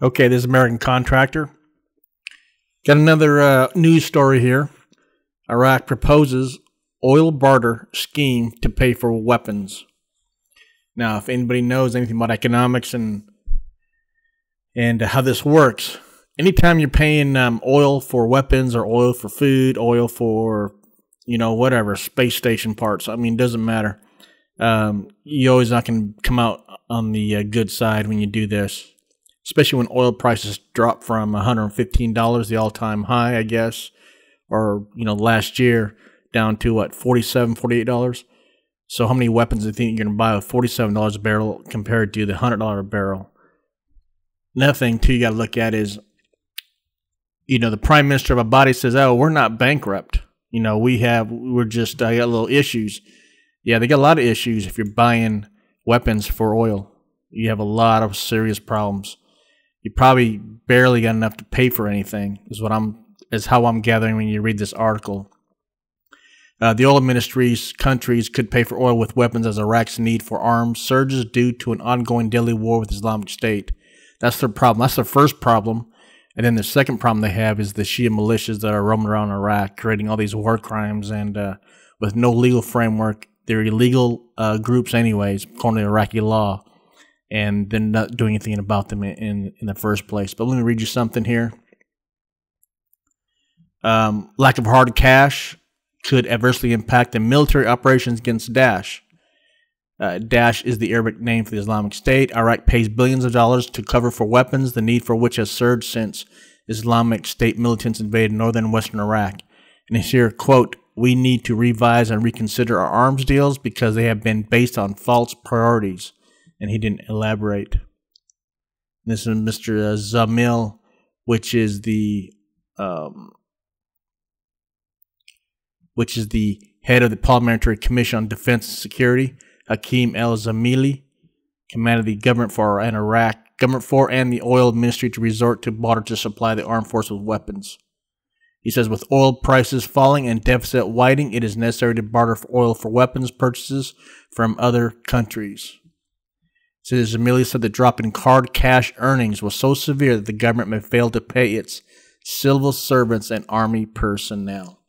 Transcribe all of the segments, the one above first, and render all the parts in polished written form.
Okay, this is American Contractor. Got another news story here. Iraq proposes oil barter scheme to pay for weapons. Now, if anybody knows anything about economics and how this works, anytime you're paying oil for weapons or oil for food, oil for, whatever, space station parts, it doesn't matter. You're always not going to come out on the good side when you do this. Especially when oil prices drop from $115, the all-time high, I guess, or, last year down to, $47, $48? So how many weapons do you think you're going to buy with $47 a barrel compared to the $100 a barrel? Another thing, too, you got to look at is, the Prime Minister of a body says, oh, we're not bankrupt. I got little issues. Yeah, they got a lot of issues if you're buying weapons for oil. You have a lot of serious problems. You probably barely got enough to pay for anything, is how I'm gathering when you read this article. The oil ministry's countries could pay for oil with weapons as Iraq's need for arms surges due to an ongoing deadly war with Islamic State. That's their problem. That's their first problem. And then the second problem they have is the Shia militias that are roaming around Iraq, creating all these war crimes, and with no legal framework. They're illegal groups anyways, according to Iraqi law. And they're not doing anything about them in the first place. But let me read you something here. Lack of hard cash could adversely impact the military operations against Daesh. Daesh is the Arabic name for the Islamic State. Iraq pays billions of dollars to cover for weapons, the need for which has surged since Islamic State militants invaded northern and western Iraq. And it's here, quote, we need to revise and reconsider our arms deals because they have been based on false priorities. And he didn't elaborate. This is Mr. Zamil, which is the head of the Parliamentary Commission on Defense and Security. Hakeem El-Zamili commanded the government for and the oil ministry to resort to barter to supply the armed force with weapons. He says, with oil prices falling and deficit widening, it is necessary to barter for oil for weapons purchases from other countries. Zamili said the drop in hard cash earnings was so severe that the government may fail to pay its civil servants and army personnel.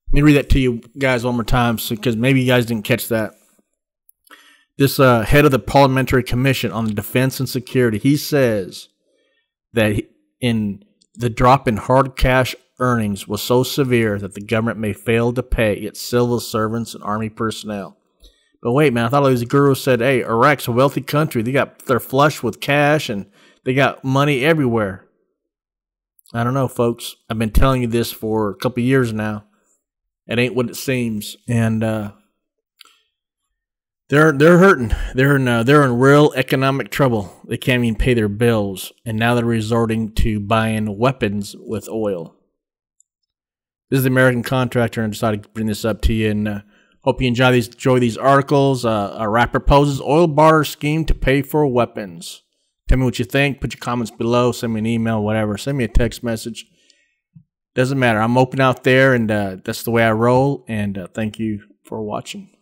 Let me read that to you guys one more time because maybe you guys didn't catch that. This head of the Parliamentary Commission on Defense and Security, he says that in the drop in hard cash earnings was so severe that the government may fail to pay its civil servants and army personnel. But wait, man, I thought these gurus said, hey, Iraq's a wealthy country. They're flush with cash and they got money everywhere. I don't know, folks. I've been telling you this for a couple of years now. It ain't what it seems. And they're hurting. They're in real economic trouble. They can't even pay their bills. And now they're resorting to buying weapons with oil. This is the American Contractor, and I decided to bring this up to you. And hope you enjoy these articles. Iraq proposes oil barter scheme to pay for weapons. Tell me what you think. Put your comments below. Send me an email, whatever. Send me a text message. Doesn't matter. I'm open out there, and that's the way I roll. And thank you for watching.